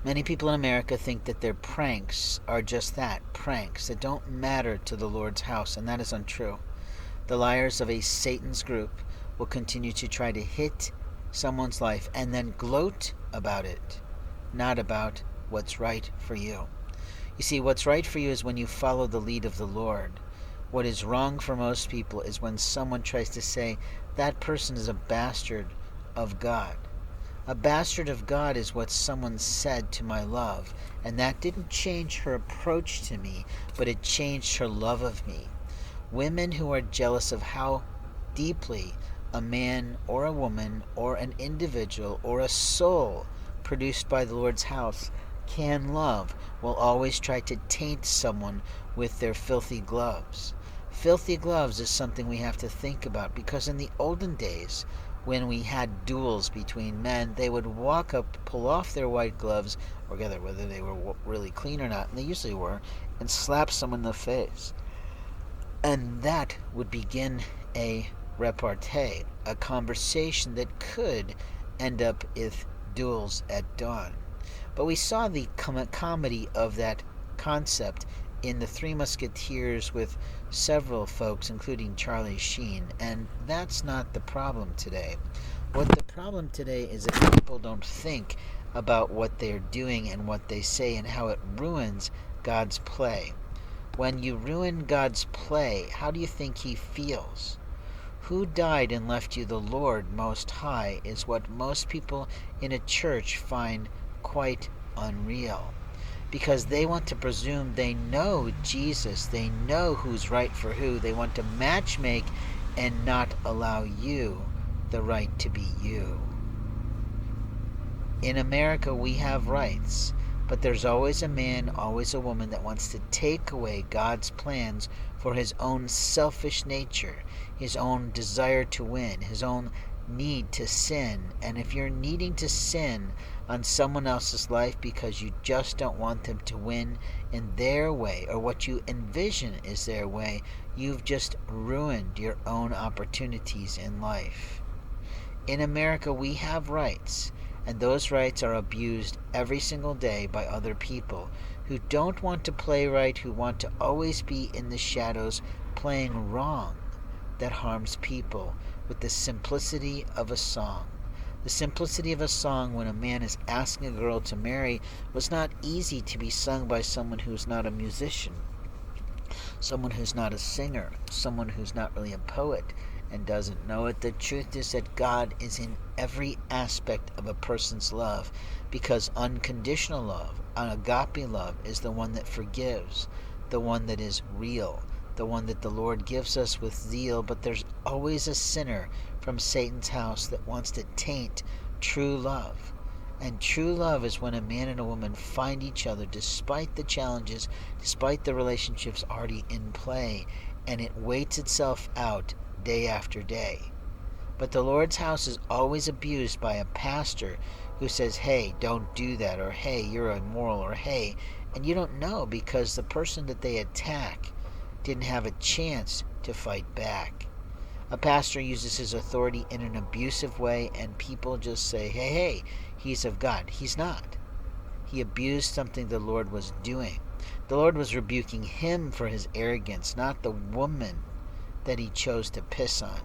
Many people in America think that their pranks are just that, pranks that don't matter to the Lord's house, and that is untrue. The liars of a Satan's group will continue to try to hit someone's life and then gloat about it, not about what's right for you. You see, what's right for you is when you follow the lead of the Lord. What is wrong for most people is when someone tries to say that person is a bastard of God. A bastard of God is what someone said to my love, and that didn't change her approach to me, but it changed her love of me. Women who are jealous of how deeply a man or a woman or an individual or a soul produced by the Lord's house can love will always try to taint someone with their filthy gloves. Filthy gloves is something we have to think about, because in the olden days, when we had duels between men, they would walk up, pull off their white gloves, or whether they were really clean or not, and they usually were, and slap someone in the face. And that would begin a repartee, a conversation that could end up with duels at dawn. But we saw the comedy of that concept in The Three Musketeers with several folks, including Charlie Sheen, and that's not the problem today. What the problem today is that people don't think about what they're doing and what they say and how it ruins God's play. When you ruin God's play, how do you think he feels? Who died and left you the Lord Most High is what most people in a church find quite unreal, because they want to presume they know Jesus, they know who's right for who. They want to matchmake and not allow you the right to be you. In America, we have rights, but there's always a man, always a woman that wants to take away God's plans for his own selfish nature, his own desire to win, his own need to sin. And if you're needing to sin on someone else's life because you just don't want them to win in their way, or what you envision is their way, you've just ruined your own opportunities in life. In America, we have rights, and those rights are abused every single day by other people who don't want to play right, who want to always be in the shadows playing wrong that harms people with the simplicity of a song. The simplicity of a song when a man is asking a girl to marry was not easy to be sung by someone who's not a musician, someone who's not a singer, someone who's not really a poet and doesn't know it. The truth is that God is in every aspect of a person's love, because unconditional love, agape love, is the one that forgives, the one that is real, the one that the Lord gives us with zeal. But there's always a sinner from Satan's house that wants to taint true love. And true love is when a man and a woman find each other despite the challenges, despite the relationships already in play, and it waits itself out day after day. But the Lord's house is always abused by a pastor who says, hey, don't do that, or hey, you're immoral, or hey, and you don't know, because the person that they attack didn't have a chance to fight back. A pastor uses his authority in an abusive way, and people just say, hey, he's of God. He's not. He abused something the Lord was doing. The Lord was rebuking him for his arrogance, not the woman that he chose to piss on.